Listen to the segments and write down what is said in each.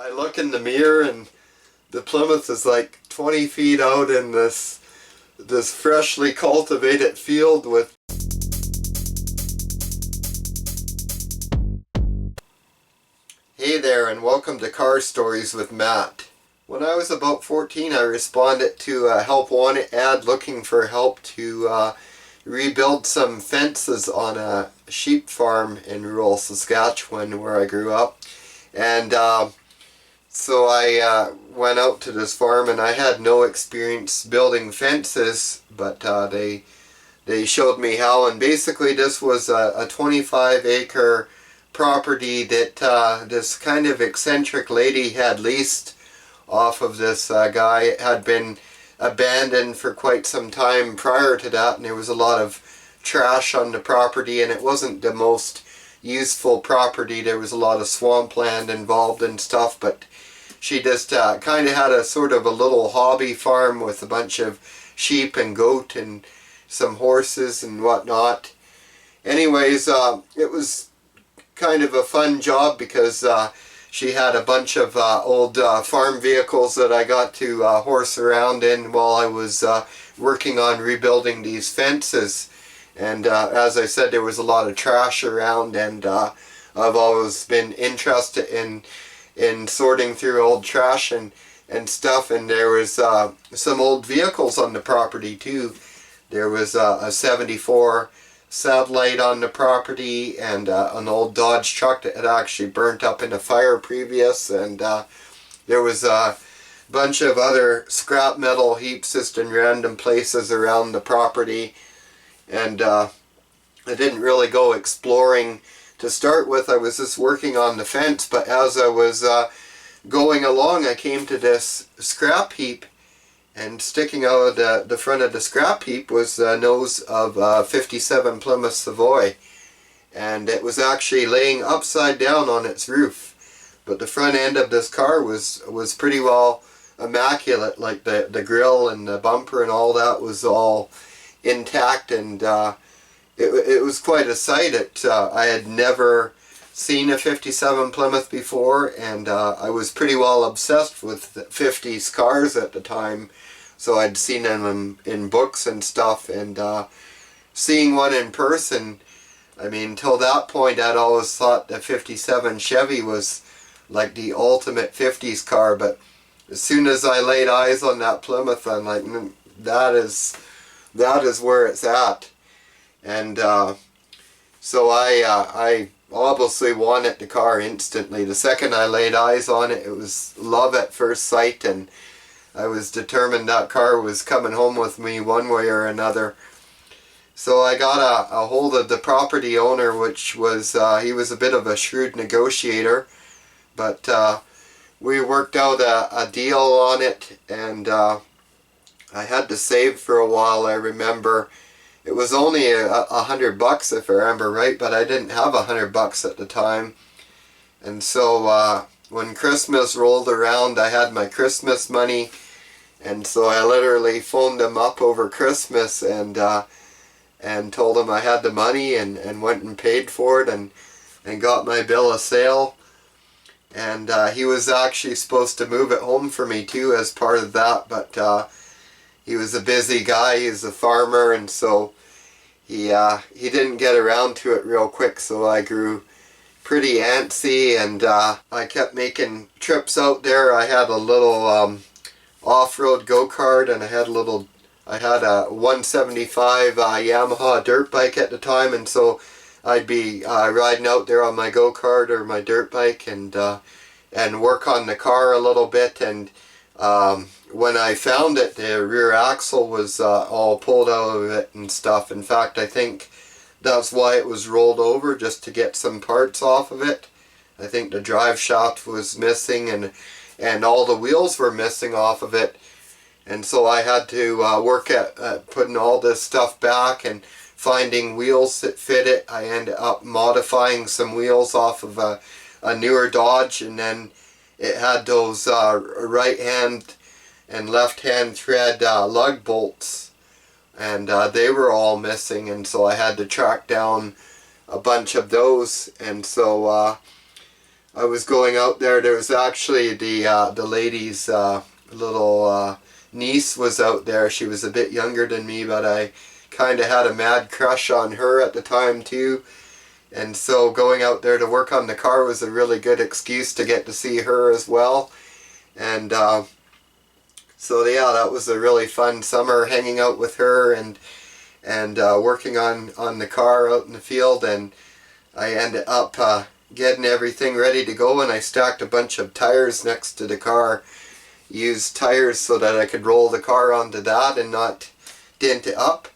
I look in the mirror and the Plymouth is like 20 feet out in this freshly cultivated field with Hey there, and welcome to Car Stories with Matt. When I was about 14, I responded to a Help Wanted ad looking for help to rebuild some fences on a sheep farm in rural Saskatchewan where I grew up. And so I went out to this farm, and I had no experience building fences, but they showed me how. And basically this was a 25-acre property that this kind of eccentric lady had leased off of this guy. It had been abandoned for quite some time prior to that, and there was a lot of trash on the property, and it wasn't the most useful property. There was a lot of swampland involved and stuff, but she just kind of had a sort of a little hobby farm with a bunch of sheep and goat and some horses and whatnot. Anyways, it was kind of a fun job because she had a bunch of old farm vehicles that I got to horse around in while I was working on rebuilding these fences. And as I said, there was a lot of trash around, and I've always been interested in sorting through old trash and stuff. And there was some old vehicles on the property too. There was a 74 Satellite on the property, and an old Dodge truck that had actually burnt up in a fire previous, and there was a bunch of other scrap metal heaps just in random places around the property. And I didn't really go exploring to start with. I was just working on the fence, but as I was going along, I came to this scrap heap, and sticking out of the front of the scrap heap was the nose of a 57 Plymouth Savoy, and it was actually laying upside down on its roof. But the front end of this car was pretty well immaculate, like the grill and the bumper and all that was all intact, and it was quite a sight. I had never seen a 57 Plymouth before, and I was pretty well obsessed with the 50s cars at the time, so I'd seen them in books and stuff, and seeing one in person, I mean, till that point I'd always thought the 57 Chevy was like the ultimate 50s car, but as soon as I laid eyes on that Plymouth, I'm like, that is where it's at. And so I obviously wanted the car instantly. The second I laid eyes on it, it was love at first sight, and I was determined that car was coming home with me one way or another. So I got a hold of the property owner, which was, he was a bit of a shrewd negotiator, but we worked out a deal on it, and I had to save for a while. I remember it was only $100 if I remember right, but I didn't have $100 at the time. And so when Christmas rolled around, I had my Christmas money, and so I literally phoned him up over Christmas and told him I had the money, and went and paid for it, and got my bill of sale. And he was actually supposed to move it home for me too as part of that, but he was a busy guy. He's a farmer, and so he didn't get around to it real quick. So I grew pretty antsy, and I kept making trips out there. I had a little off-road go-kart, and I had a 175 Yamaha dirt bike at the time, and so I'd be riding out there on my go-kart or my dirt bike and work on the car a little bit. And when I found it, the rear axle was all pulled out of it and stuff. In fact, I think that's why it was rolled over, just to get some parts off of it. I think the drive shaft was missing, and all the wheels were missing off of it. And so I had to work at putting all this stuff back and finding wheels that fit it. I ended up modifying some wheels off of a newer Dodge, and then it had those right hand and left hand thread lug bolts, and they were all missing, and so I had to track down a bunch of those. And so I was going out there. There was actually the lady's little niece was out there. She was a bit younger than me, but I kind of had a mad crush on her at the time too. And so going out there to work on the car was a really good excuse to get to see her as well. And so yeah, that was a really fun summer hanging out with her and working on the car out in the field. And I ended up getting everything ready to go, and I stacked a bunch of tires next to the car. Used tires so that I could roll the car onto that and not dent it up,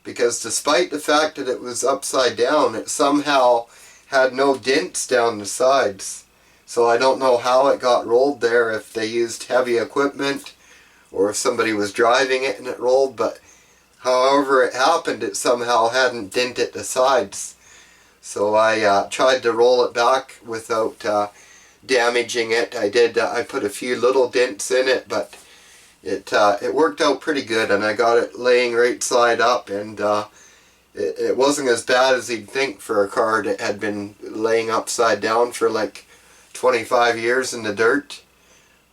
because despite the fact that it was upside down, it somehow had no dents down the sides. So I don't know how it got rolled there, if they used heavy equipment or if somebody was driving it and it rolled, but however it happened, it somehow hadn't dented the sides. So I tried to roll it back without damaging it. I put a few little dents in it, but it worked out pretty good, and I got it laying right side up, and it wasn't as bad as you'd think for a car that had been laying upside down for like 25 years in the dirt.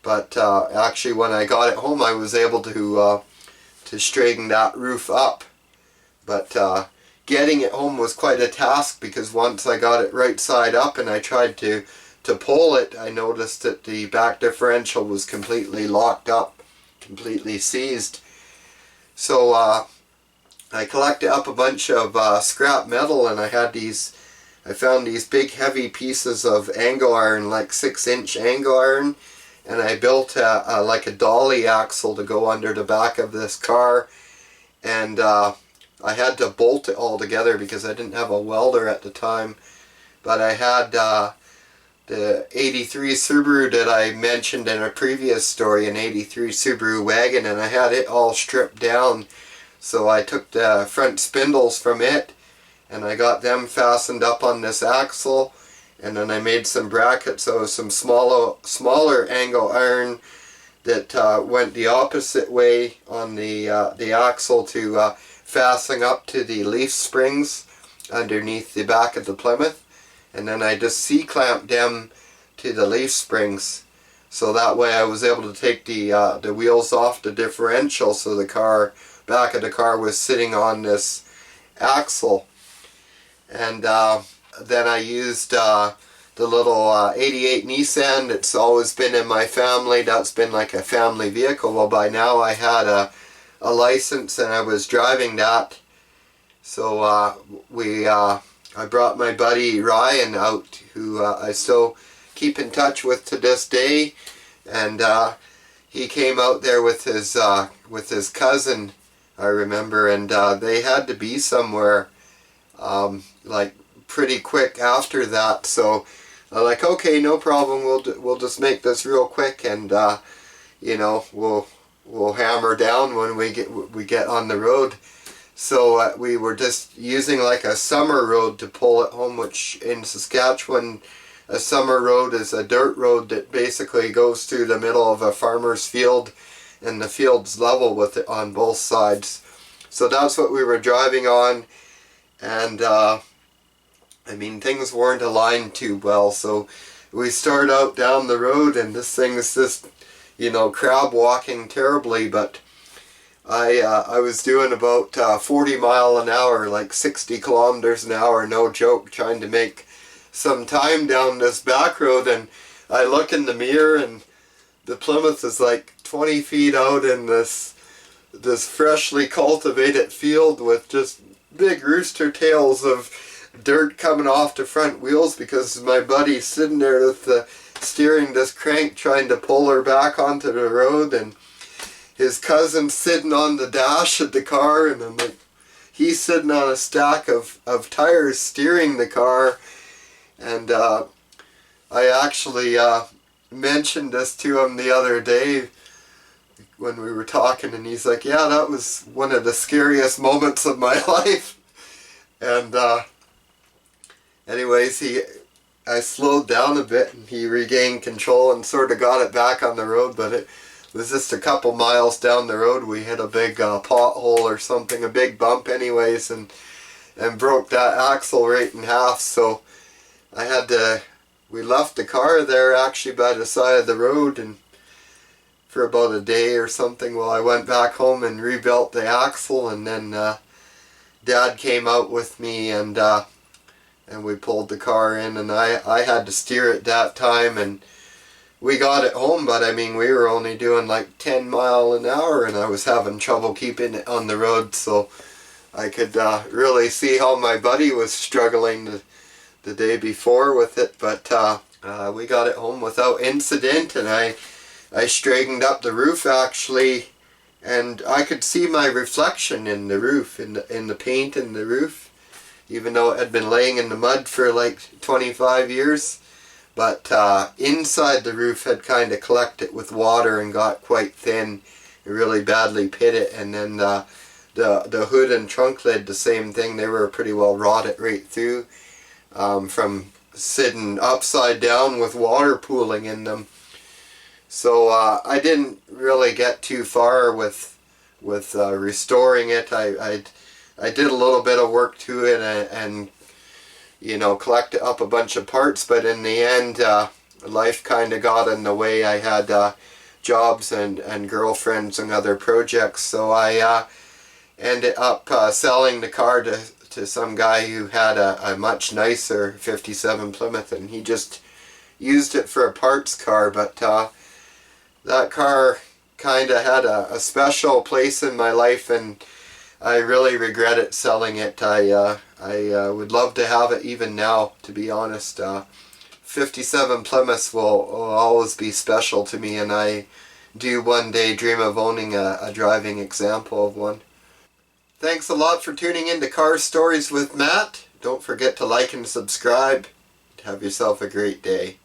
But actually, when I got it home, I was able to straighten that roof up. But getting it home was quite a task, because once I got it right side up and I tried to pull it, I noticed that the back differential was completely locked up, completely seized. So I collected up a bunch of scrap metal, and I found these big heavy pieces of angle iron, like 6-inch angle iron, and I built like a dolly axle to go under the back of this car. And I had to bolt it all together because I didn't have a welder at the time. But I had the 83 Subaru that I mentioned in a previous story, an 83 Subaru wagon, and I had it all stripped down. So I took the front spindles from it, and I got them fastened up on this axle, and then I made some brackets, so some smaller angle iron that went the opposite way on the axle to fasten up to the leaf springs underneath the back of the Plymouth. And then I just C-clamped them to the leaf springs, so that way I was able to take the wheels off the differential, so the back of the car was sitting on this axle. And then I used the little 88 Nissan that's always been in my family. That's been like a family vehicle. Well, by now I had a license and I was driving that. So I brought my buddy Ryan out, who I still keep in touch with to this day, and he came out there with his cousin, I remember, and they had to be somewhere like pretty quick after that. So I'm like, okay, no problem. We'll just make this real quick, and you know, we'll hammer down when we get on the road. So we were just using like a summer road to pull it home, which in Saskatchewan, a summer road is a dirt road that basically goes through the middle of a farmer's field, and the field's level with it on both sides. So that's what we were driving on, and I mean, things weren't aligned too well. So we start out down the road, and this thing is just, you know, crab walking terribly, but I was doing about 40 mile an hour, like 60 kilometers an hour, no joke, trying to make some time down this back road. And I look in the mirror, and the Plymouth is like 20 feet out in this freshly cultivated field with just big rooster tails of dirt coming off the front wheels, because my buddy's sitting there with the steering this crank trying to pull her back onto the road, and his cousin's sitting on the dash of the car, and then he's sitting on a stack of tires steering the car. And I actually mentioned this to him the other day when we were talking, and he's like, yeah, that was one of the scariest moments of my life. And anyways, I slowed down a bit, and he regained control and sort of got it back on the road, but it was just a couple miles down the road. We hit a big pothole or something, a big bump anyways, and broke that axle right in half. So I had to we left the car there actually by the side of the road and for about a day or something while I went back home and rebuilt the axle, and then Dad came out with me and we pulled the car in, and I had to steer it that time, and we got it home, but I mean we were only doing like 10 miles an hour and I was having trouble keeping it on the road, so I could really see how my buddy was struggling the day before with it, but we got it home without incident, and I straightened up the roof actually, and I could see my reflection in the roof, in the paint in the roof, even though it had been laying in the mud for like 25 years. But inside the roof had kind of collected with water and got quite thin. It really badly pit it, and then the hood and trunk lid, the same thing. They were pretty well rotted right through from sitting upside down with water pooling in them. So I didn't really get too far with restoring it. I did a little bit of work to it and you know, collected up a bunch of parts, but in the end life kind of got in the way. I had jobs and girlfriends and other projects, so I ended up selling the car to some guy who had a much nicer 57 Plymouth, and he just used it for a parts car. But that car kind of had a special place in my life, and I really regretted selling it. I would love to have it even now, to be honest. 57 Plymouths will always be special to me, and I do one day dream of owning a driving example of one. Thanks a lot for tuning in to Car Stories with Matt. Don't forget to like and subscribe. Have yourself a great day.